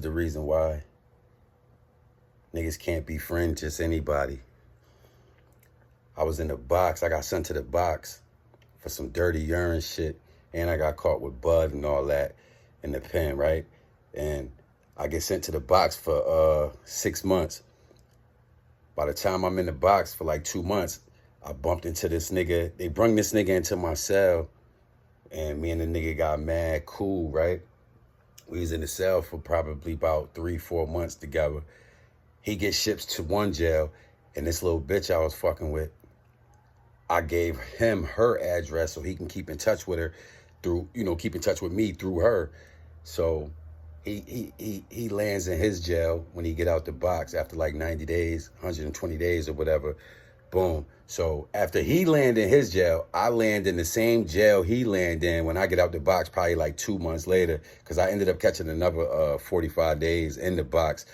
is the reason why niggas can't befriend just anybody. I was in the box. I got sent to the box for some dirty urine shit. And I got caught with bud and all that in the pen, right? And I get sent to the box for 6 months. By the time I'm in the box for like 2 months, I bumped into this nigga. They brung this nigga into my cell. And me and the nigga got mad cool, right? We was in the cell for probably about 3-4 months together. He gets shipped to one jail. And this little bitch I was fucking with, I gave him her address so he can keep in touch with her through, keep in touch with me through her. So he lands in his jail when he get out the box after like 90 days, 120 days or whatever. Boom. So after he landed in his jail, I land in the same jail he landed in when I get out the box probably like 2 months later, because I ended up catching another 45 days in the box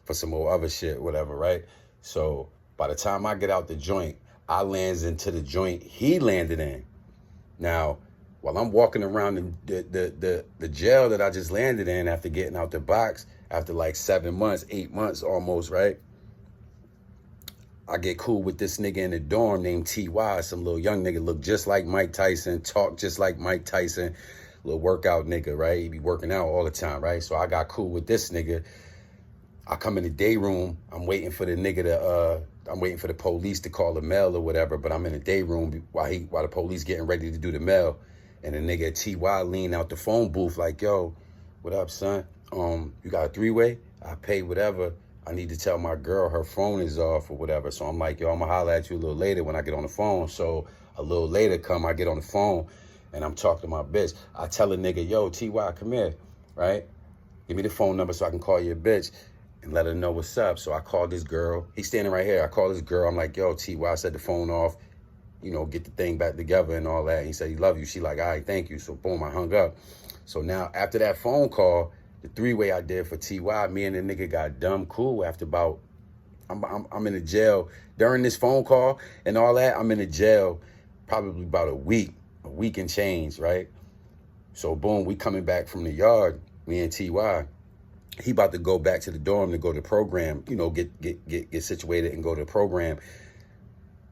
for some more other shit, whatever, right? So by the time I get out the joint, I lands into the joint he landed in. Now, while I'm walking around the jail that I just landed in after getting out the box, after like 7 months, 8 months almost, right? I get cool with this nigga in the dorm named T.Y., some little young nigga, look just like Mike Tyson, talk just like Mike Tyson, little workout nigga, right? He be working out all the time, right? So I got cool with this nigga. I come in the day room, I'm waiting for the nigga to, I'm waiting for the police to call the mail or whatever, but I'm in the day room while the police getting ready to do the mail. And the nigga T.Y. lean out the phone booth like, yo, what up, son? You got a 3-way? I pay whatever. I need to tell my girl her phone is off or whatever. So I'm like, yo, I'm gonna holler at you a little later when I get on the phone. So a little later I get on the phone and I'm talking to my bitch. I tell a nigga, yo, T.Y., come here, right? Give me the phone number so I can call your bitch and let her know what's up. So I called this girl. He's standing right here. I called this girl. I'm like, yo, T.Y., set the phone off, get the thing back together and all that. And he said he love you. She like, all right, thank you. So boom, I hung up. So now after that phone call, the 3-way I did for T.Y., me and the nigga got dumb cool after about, I'm in the jail during this phone call and all that. I'm in the jail probably about a week and change, right? So boom, we coming back from the yard, me and T.Y., he about to go back to the dorm to go to the program, get situated and go to the program.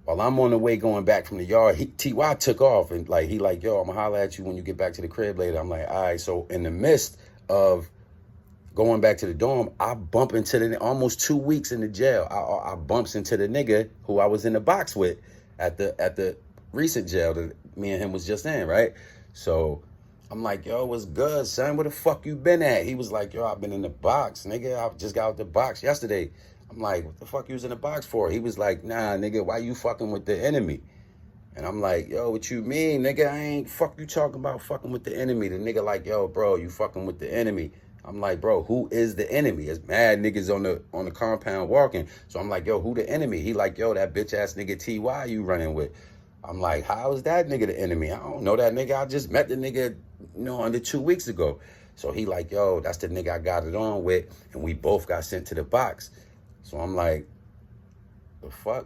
While I'm on the way going back from the yard, T.Y. took off and he like, yo, I'm gonna holler at you when you get back to the crib later. I'm like, all right. So in the midst of going back to the dorm, I bump into almost 2 weeks in the jail. I bumps into the nigga who I was in the box with at the recent jail that me and him was just in, right? So I'm like, yo, what's good, son? Where the fuck you been at? He was like, yo, I've been in the box, nigga. I just got out the box yesterday. I'm like, what the fuck you was in the box for? He was like, nah, nigga, why you fucking with the enemy? And I'm like, yo, what you mean, nigga? I ain't fuck you talking about fucking with the enemy. The nigga like, yo, bro, you fucking with the enemy. I'm like, bro, who is the enemy? It's mad niggas on the compound walking. So I'm like, yo, who the enemy? He like, yo, that bitch ass nigga T.Y. you running with. I'm like, how is that nigga the enemy? I don't know that nigga. I just met the nigga, under 2 weeks ago. So he like, yo, that's the nigga I got it on with. And we both got sent to the box. So I'm like, the fuck?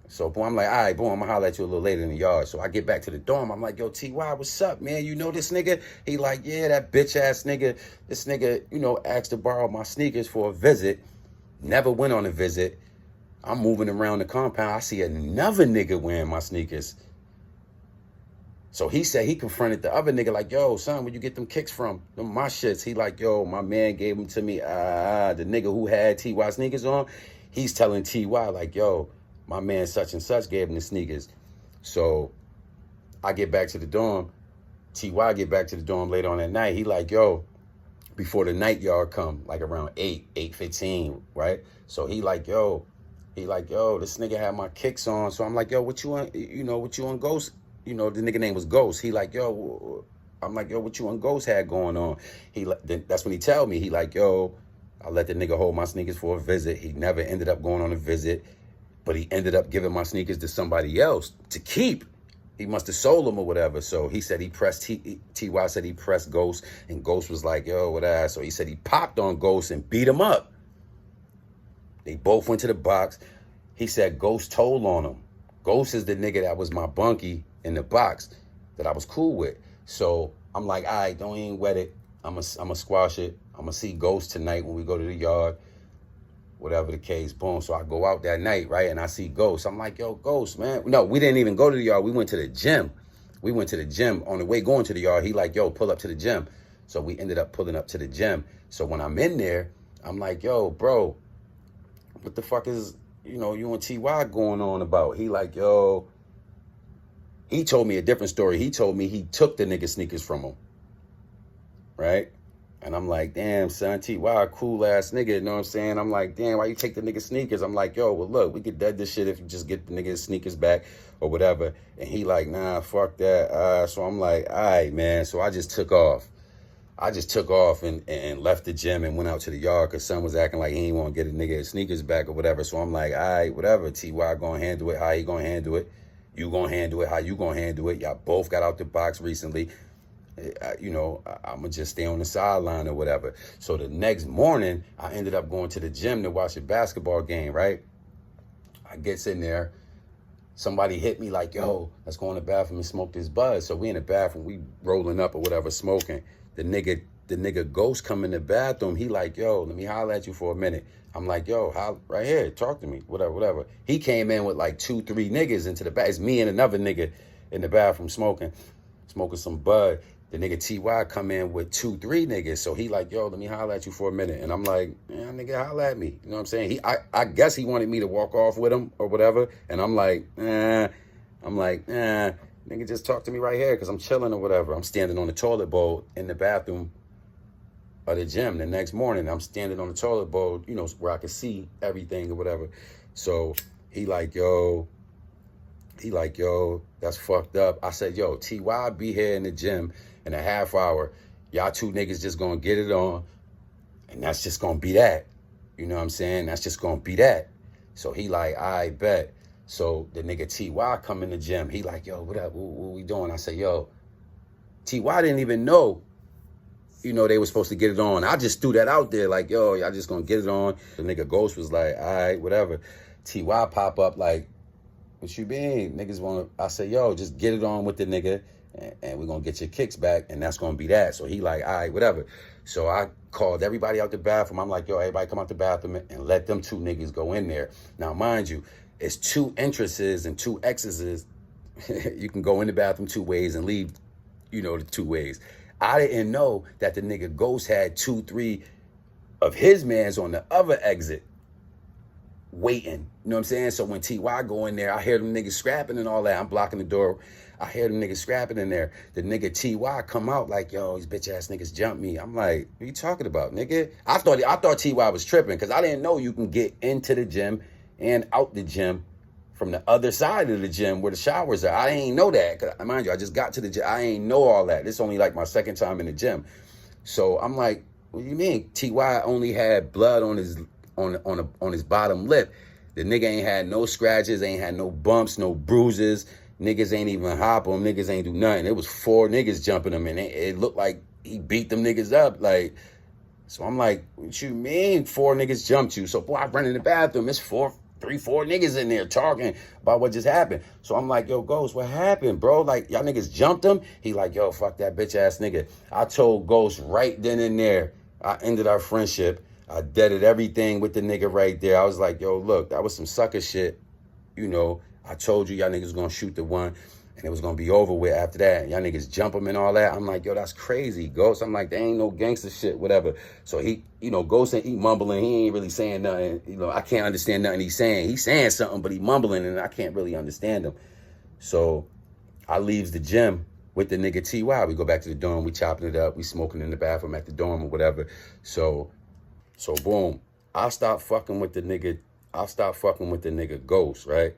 So boy, I'm like, all right, boom, I'm gonna holler at you a little later in the yard. So I get back to the dorm. I'm like, yo, T.Y., what's up, man? You know this nigga? He like, yeah, that bitch ass nigga. This nigga, asked to borrow my sneakers for a visit. Never went on a visit. I'm moving around the compound. I see another nigga wearing my sneakers. So he said he confronted the other nigga like, yo, son, where you get them kicks from? Them my shits. He like, yo, my man gave them to me. The nigga who had T.Y. sneakers on, he's telling T.Y. like, yo, my man such and such gave him the sneakers. So I get back to the dorm. T.Y. get back to the dorm later on that night. He like, yo, before the night yard come, like around 8:15, right? So he like, yo, this nigga had my kicks on. So I'm like, yo, what you on Ghost? The nigga name was Ghost. He like, yo, I'm like, yo, what you and Ghost had going on? That's when he tell me, he like, yo, I let the nigga hold my sneakers for a visit. He never ended up going on a visit, but he ended up giving my sneakers to somebody else to keep. He must have sold them or whatever. So he said he pressed, T.Y. said he pressed Ghost, and Ghost was like, yo, what ass? So he said he popped on Ghost and beat him up. They both went to the box. He said Ghost told on him. Ghost is the nigga that was my bunkie in the box that I was cool with. So I'm like, all right, don't even wet it. I'm a squash it. I'm gonna see Ghost tonight when we go to the yard, whatever the case, boom. So I go out that night, right, and I see Ghost. I'm like, yo, Ghost, man. No, we didn't even go to the yard. We went to the gym. We went to the gym. On the way going to the yard, he like, yo, pull up to the gym. So we ended up pulling up to the gym. So when I'm in there, I'm like, yo, bro, what the fuck is, you and T.Y. going on about? He like, yo, he told me a different story. He told me he took the nigga sneakers from him, right? And I'm like, damn, son, T.Y., cool ass nigga, you know what I'm saying? I'm like, damn, why you take the nigga sneakers? I'm like, yo, well, look, we could dead this shit if you just get the nigga sneakers back or whatever. And he like, nah, fuck that. So I'm like, all right, man. So I just took off. And left the gym and went out to the yard because son was acting like he ain't want to get a nigga his sneakers back or whatever. So I'm like, all right, whatever. T.Y. gonna handle it. How he gonna handle it? You gonna handle it? How you gonna handle it? Y'all both got out the box recently. I'm gonna just stay on the sideline or whatever. So the next morning, I ended up going to the gym to watch a basketball game, right? I gets in there. Somebody hit me like, yo, let's go in the bathroom and smoke this bud. So we in the bathroom, we rolling up or whatever, smoking. The nigga Ghost come in the bathroom. He like, yo, let me holler at you for a minute. I'm like, yo, right here, talk to me, whatever. He came in with like 2-3 niggas into the bath. It's me and another nigga in the bathroom smoking some bud. The nigga T.Y. come in with 2-3 niggas. So he like, yo, let me holler at you for a minute. And I'm like, man, nigga, holler at me. You know what I'm saying? I guess he wanted me to walk off with him or whatever. And I'm like, nigga, just talk to me right here because I'm chilling or whatever. I'm standing on the toilet bowl in the bathroom of the gym. The next morning, I'm standing on the toilet bowl, where I could see everything or whatever. So he like, yo, that's fucked up. I said, yo, T.Y. be here in the gym in a half hour. Y'all two niggas just gonna get it on. And that's just gonna be that. You know what I'm saying? That's just gonna be that. So he like, I bet. So the nigga T.Y. come in the gym. He like, yo, what up? What we doing? I say, yo, T.Y. didn't even know, they were supposed to get it on. I just threw that out there like, yo, y'all just gonna get it on. The nigga Ghost was like, all right, whatever. T.Y. pop up like, what you mean? Niggas want to, I say, yo, just get it on with the nigga and we're going to get your kicks back and that's going to be that. So he like, all right, whatever. So I called everybody out the bathroom. I'm like, yo, everybody come out the bathroom and let them two niggas go in there. Now, mind you, it's 2 entrances and 2 exits. You can go in the bathroom 2 ways and leave, the 2 ways. I didn't know that the nigga Ghost had 2-3 of his mans on the other exit waiting. You know what I'm saying? So when T.Y. go in there, I hear them niggas scrapping and all that. I'm blocking the door. I hear them niggas scrapping in there. The nigga T.Y. come out like, yo, these bitch ass niggas jumped me. I'm like, what you talking about, nigga? I thought T.Y. was tripping because I didn't know you can get into the gym and out the gym from the other side of the gym where the showers are. I ain't know that. Cause mind you, I just got to the gym. I ain't know all that. This only like my second time in the gym. So I'm like, what do you mean? T.Y. only had blood on his bottom lip. The nigga ain't had no scratches, ain't had no bumps, no bruises. Niggas ain't even hop him. Niggas ain't do nothing. It was 4 niggas jumping him, and it looked like he beat them niggas up. Like, so I'm like, what you mean 4 niggas jumped you? So, boy, I run in the bathroom. It's 4 niggas in there talking about what just happened. So I'm like, yo, Ghost, what happened, bro? Like, y'all niggas jumped him? He like, yo, fuck that bitch ass nigga. I told Ghost right then and there. I ended our friendship. I deaded everything with the nigga right there. I was like, yo, look, that was some sucker shit. I told you y'all niggas gonna shoot the one and it was gonna be over with after that. Y'all niggas jump him and all that. I'm like, yo, that's crazy, Ghost. I'm like, there ain't no gangster shit, whatever. So he, Ghost ain't mumbling. He ain't really saying nothing. I can't understand nothing he's saying. He's saying something, but he mumbling and I can't really understand him. So I leaves the gym with the nigga T.Y. We go back to the dorm. We chopping it up. We smoking in the bathroom at the dorm or whatever. So boom, I stopped fucking with the nigga Ghost, right?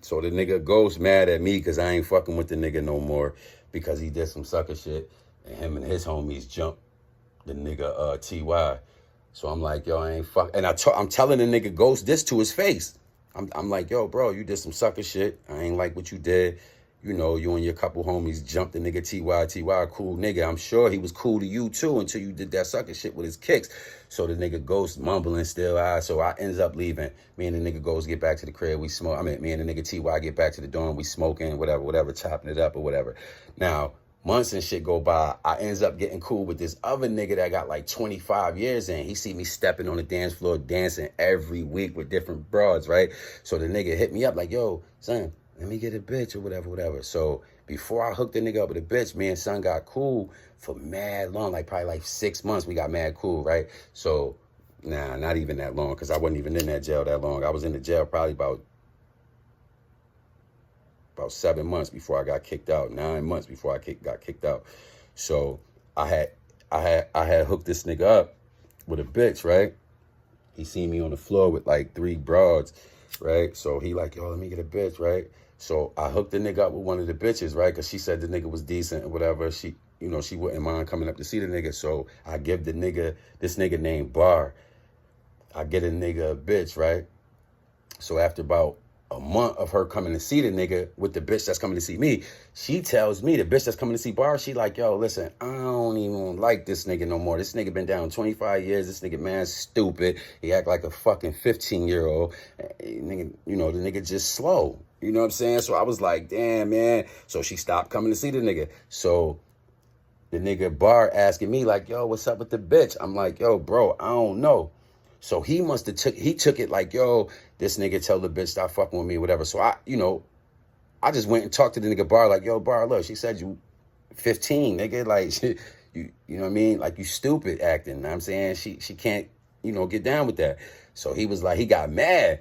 So the nigga Ghost mad at me because I ain't fucking with the nigga no more because he did some sucker shit and him and his homies jumped the nigga T.Y. So I'm like, yo, I ain't fuck. And I'm telling the nigga Ghost this to his face. I'm like, yo, bro, you did some sucker shit. I ain't like what you did. You and your couple homies jumped the nigga T.Y. T.Y. cool nigga. I'm sure he was cool to you too until you did that sucker shit with his kicks. So the nigga Ghost mumbling still. So I ends up leaving. Me and the nigga Ghost get back to the crib. We smoke. Me and the nigga T.Y. get back to the dorm. We smoking, whatever, chopping it up or whatever. Now, months and shit go by, I ends up getting cool with this other nigga that got like 25 years in. He see me stepping on the dance floor, dancing every week with different broads, right? So the nigga hit me up like, yo, son, let me get a bitch or whatever. So before I hooked the nigga up with a bitch, me and son got cool for mad long, like probably like 6 months. We got mad cool, right? So, nah, not even that long, because I wasn't even in that jail that long. I was in the jail probably about 7 months before I got kicked out, 9 months before I got kicked out. So I had hooked this nigga up with a bitch, right? He seen me on the floor with like 3 broads, right? So he like, yo, let me get a bitch, right? So I hooked the nigga up with one of the bitches, right? Because she said the nigga was decent or whatever. She, you know, she wouldn't mind coming up to see the nigga. So I give the nigga, this nigga named Bar, I get a nigga a bitch, right? So after about a month of her coming to see the nigga with the bitch that's coming to see me, she tells me, the bitch that's coming to see Bar, she like, yo, listen, I don't even like this nigga no more. This nigga been down 25 years. This nigga, man, stupid. He act like a fucking 15-year-old. Nigga, you know, the nigga just slow. You know what I'm saying? So I was like, damn, man. So she stopped coming to see the nigga. So the nigga Bar asking me like, yo, what's up with the bitch? I'm like, yo, bro, I don't know. So he must have took it like, yo, this nigga tell the bitch stop fucking with me, whatever. So I just went and talked to the nigga Bar like, yo, Bar, look, she said you 15, nigga, like, you know what I mean? Like, you stupid acting. You know what I'm saying? She can't, get down with that. So he was like, he got mad.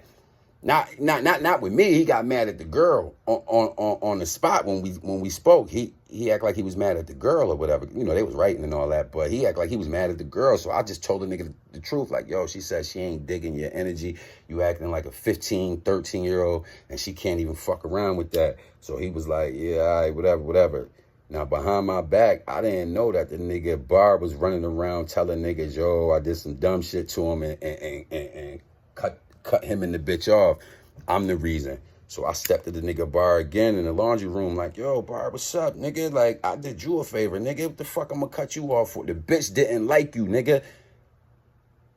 Not with me. He got mad at the girl on the spot when we spoke. He acted like he was mad at the girl or whatever. They was writing and all that, but he acted like he was mad at the girl. So I just told the nigga the truth. Like, yo, she said she ain't digging your energy. You acting like a 15, 13-year-old, and she can't even fuck around with that. So he was like, yeah, all right, whatever. Now, behind my back, I didn't know that the nigga Bar was running around telling niggas, yo, I did some dumb shit to him and cut him and the bitch off. I'm the reason. So I stepped to the nigga Bar again in the laundry room like, yo, Bar, what's up, nigga? Like, I did you a favor, nigga. What the fuck I'm gonna cut you off for? The bitch didn't like you, nigga.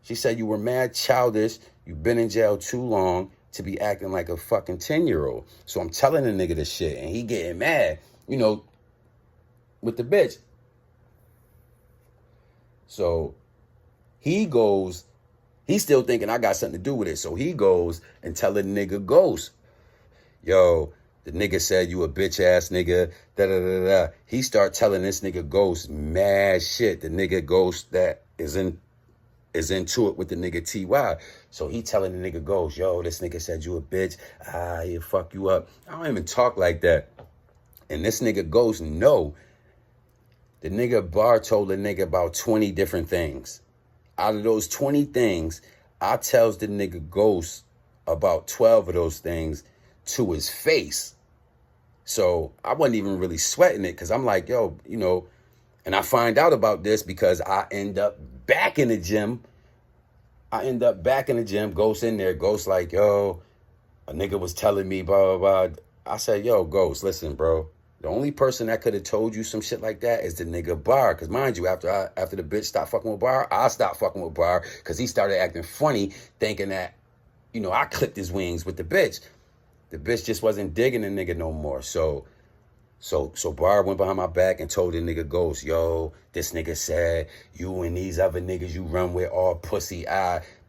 She said you were mad childish. You've been in jail too long to be acting like a fucking 10-year-old. So I'm telling the nigga this shit, and he getting mad, with the bitch. So he goes, he's still thinking I got something to do with it. So he goes and tell the nigga Ghost, yo, the nigga said you a bitch ass nigga, da-da-da-da. He start telling this nigga Ghost mad shit. The nigga Ghost that is into it with the nigga T.Y. So he telling the nigga Ghost, yo, this nigga said you a bitch. He'll fuck you up. I don't even talk like that. And this nigga Ghost know. The nigga Bar told the nigga about 20 different things. Out of those 20 things, I tells the nigga Ghost about 12 of those things to his face. So I wasn't even really sweating it because I'm like, yo, and I find out about this because I end up back in the gym. Ghost in there. Ghost like, yo, a nigga was telling me blah, blah, blah. I said, yo, Ghost, listen, bro. The only person that could have told you some shit like that is the nigga Bar. Because mind you, after the bitch stopped fucking with Bar, I stopped fucking with Bar because he started acting funny, thinking that, I clipped his wings with the bitch. The bitch just wasn't digging the nigga no more. So Bar went behind my back and told the nigga Ghost, yo, this nigga said you and these other niggas you run with all pussy.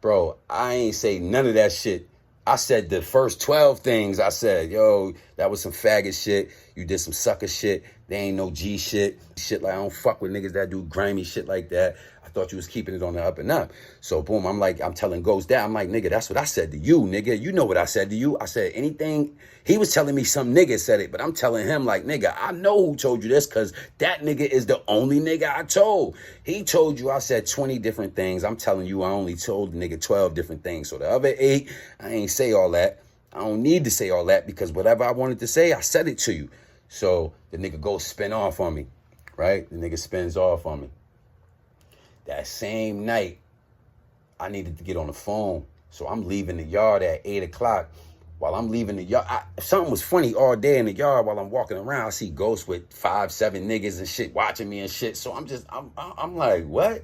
Bro, I ain't say none of that shit. I said the first 12 things. I said, yo, that was some faggot shit. You did some sucker shit. They ain't no G shit. Shit like I don't fuck with niggas that do grimy shit like that. I thought you was keeping it on the up and up. So boom, I'm telling Ghost that. I'm like, nigga, that's what I said to you, nigga. You know what I said to you. I said anything. He was telling me some nigga said it, but I'm telling him like, nigga, I know who told you this because that nigga is the only nigga I told. He told you I said 20 different things. I'm telling you I only told the nigga 12 different things. So the other 8, I ain't say all that. I don't need to say all that because whatever I wanted to say, I said it to you. So the nigga goes spin off on me, right? The nigga spins off on me. That same night, I needed to get on the phone. So I'm leaving the yard at 8 o'clock. While I'm leaving the yard, something was funny all day in the yard while I'm walking around. I see Ghosts with 5, 7 niggas and shit watching me and shit. So I'm like, what?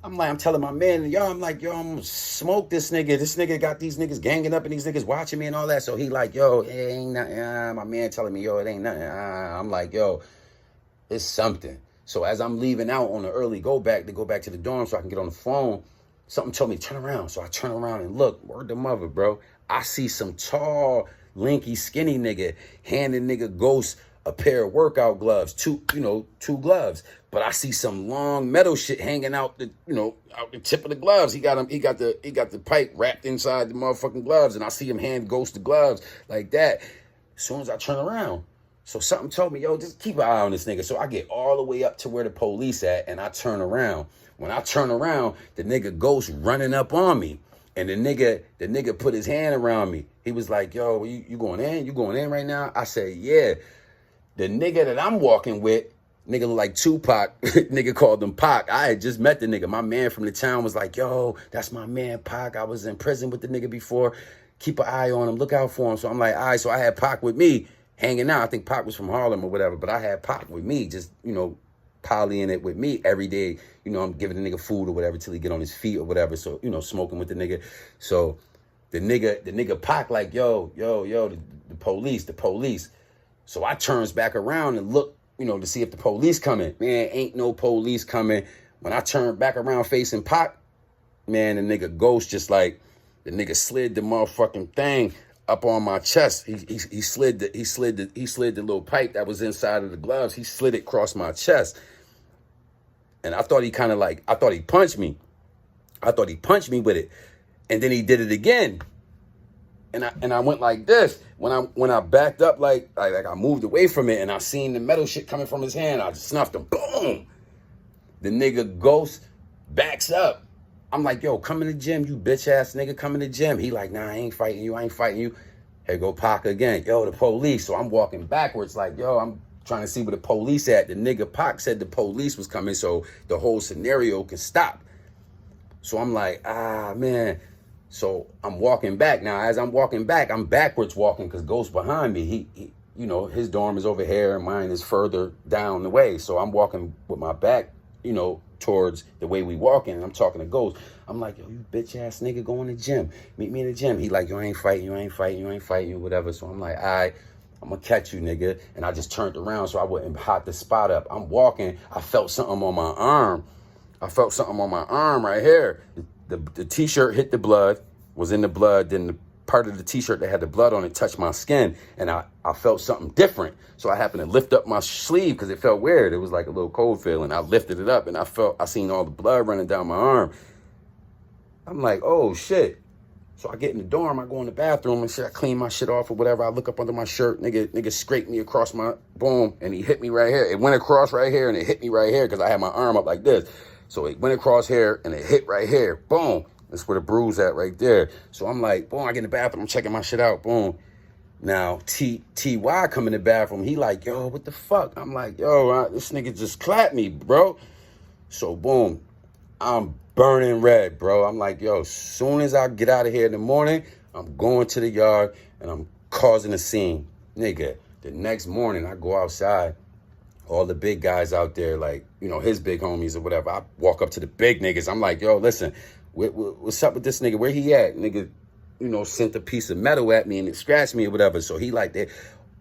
I'm telling my man in the yard, I'm like, yo, I'm gonna smoke this nigga. This nigga got these niggas ganging up and these niggas watching me and all that. So he like, yo, it ain't nothing. My man telling me, yo, it ain't nothing. I'm like, yo, It's something. So as I'm leaving out on the early to go back to the dorm so I can get on the phone, something told me, turn around. So I turn around and look, word to mother, bro. I see some tall, lanky, skinny nigga handing nigga Ghost a pair of workout gloves, two gloves. But I see some long metal shit hanging out out the tip of the gloves. He got the pipe wrapped inside the motherfucking gloves, and I see him hand Ghost the gloves like that. As soon as I turn around, so something told me, yo, just keep an eye on this nigga. So I get all the way up to where the police at, and I turn around. When I turn around, the nigga Ghost running up on me. And the nigga put his hand around me. He was like, yo, you going in? You going in right now? I said, yeah. The nigga that I'm walking with, nigga look like Tupac. Nigga called him Pac. I had just met the nigga. My man from the town was like, yo, that's my man Pac. I was in prison with the nigga before. Keep an eye on him. Look out for him. So I'm like, all right. So I had Pac with me hanging out. I think Pac was from Harlem or whatever. But I had Pac with me, just, polying it with me every day. I'm giving the nigga food or whatever till he get on his feet or whatever. So, smoking with the nigga. So the nigga Pac like, yo, the police. So I turns back around and look, to see if the police coming. Man, ain't no police coming. When I turned back around facing Pac, man, the nigga Ghost just like, the nigga slid the motherfucking thing up on my chest. He slid the little pipe that was inside of the gloves. He slid it across my chest. And I thought he punched me. I thought he punched me with it. And then he did it again. And I went like this. When I backed up, like I moved away from it and I seen the metal shit coming from his hand, I just snuffed him. Boom! The nigga Ghost backs up. I'm like, yo, come in the gym, you bitch ass nigga, come in the gym. He like, nah, I ain't fighting you. Here go Pac again. Yo, the police. So I'm walking backwards like, yo, I'm trying to see where the police at. The nigga Pac said the police was coming so the whole scenario can stop. So I'm like, man. So I'm walking back. Now, as I'm walking back, I'm backwards walking because Ghost behind me. He his dorm is over here and mine is further down the way. So I'm walking with my back, towards the way we walking. And I'm talking to Ghost. I'm like, yo, you bitch ass nigga, go in the gym. Meet me in the gym. He like, yo, I ain't fighting you, whatever. So I'm like, all right, I'm going to catch you, nigga. And I just turned around so I wouldn't hot the spot up. I'm walking. I felt something on my arm. Right here. The t-shirt hit the blood, was in the blood. Then the part of the t-shirt that had the blood on it touched my skin. And I felt something different. So I happened to lift up my sleeve because it felt weird. It was like a little cold feeling. I lifted it up and I seen all the blood running down my arm. I'm like, oh, shit. So I get in the dorm, I go in the bathroom and shit, I clean my shit off or whatever. I look up under my shirt, nigga scraped me across my, boom, and he hit me right here. It went across right here and it hit me right here because I had my arm up like this. So it went across here and it hit right here, boom. That's where the bruise at right there. So I'm like, boom, I get in the bathroom, I'm checking my shit out, boom. Now, T.Y. come in the bathroom, he like, yo, what the fuck? I'm like, yo, this nigga just clapped me, bro. So boom, I'm burning red, bro. I'm like, yo, as soon as I get out of here in the morning, I'm going to the yard and I'm causing a scene. Nigga, the next morning I go outside, all the big guys out there, like, his big homies or whatever. I walk up to the big niggas. I'm like, yo, listen, what's up with this nigga? Where he at? Nigga, sent a piece of metal at me and it scratched me or whatever. So he like that.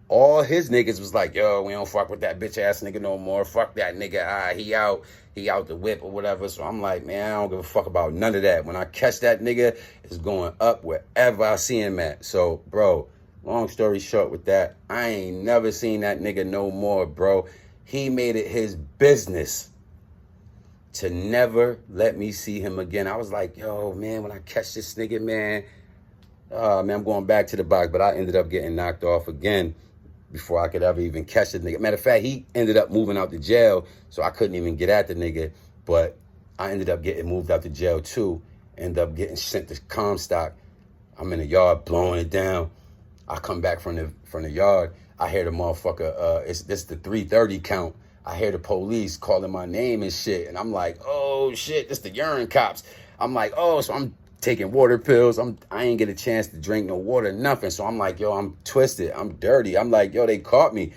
All his niggas was like, yo, we don't fuck with that bitch ass nigga no more. Fuck that nigga. He out the whip or whatever. So I'm like, man, I don't give a fuck about none of that. When I catch that nigga, it's going up wherever I see him at. So, bro, long story short with that, I ain't never seen that nigga no more, bro. He made it his business to never let me see him again. I was like, yo, man, when I catch this nigga, man, I'm going back to the box. But I ended up getting knocked off again before I could ever even catch the nigga. Matter of fact, he ended up moving out to jail, so I couldn't even get at the nigga. But I ended up getting moved out to jail too. Ended up getting sent to Comstock. I'm in the yard blowing it down. I come back from the yard. I hear the motherfucker, this the 330 count. I hear the police calling my name and shit. And I'm like, oh shit, this the urine cops. I'm like, oh, so I'm taking water pills. I ain't get a chance to drink no water, nothing. So I'm like, yo, I'm twisted. I'm dirty. I'm like, yo, they caught me.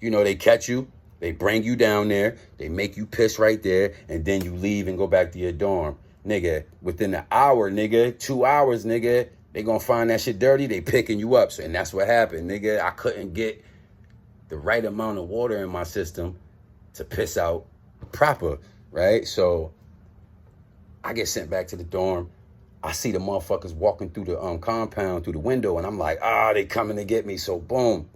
They catch you. They bring you down there. They make you piss right there. And then you leave and go back to your dorm. Nigga, within an hour, nigga, 2 hours, nigga, they gonna find that shit dirty. They picking you up. So, and that's what happened, nigga. I couldn't get the right amount of water in my system to piss out proper, right? So I get sent back to the dorm. I see the motherfuckers walking through the compound, through the window, and I'm like, they coming to get me. So boom,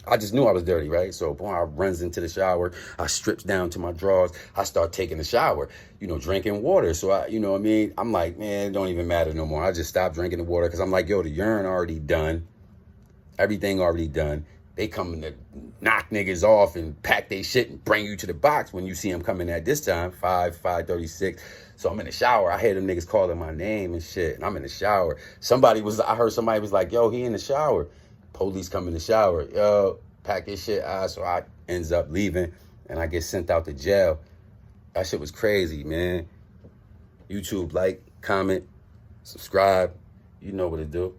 I just knew I was dirty, right? So boom, I runs into the shower. I strips down to my drawers. I start taking the shower, drinking water. So I, what I mean? I'm like, man, it don't even matter no more. I just stopped drinking the water because I'm like, yo, the urine already done. Everything already done. They coming to knock niggas off and pack their shit and bring you to the box when you see them coming at this time, 5:36. So I'm in the shower. I hear them niggas calling my name and shit. And I'm in the shower. I heard somebody was like, yo, he in the shower. Police come in the shower. Yo, pack your shit. So I ends up leaving and I get sent out to jail. That shit was crazy, man. YouTube, like, comment, subscribe. You know what to do.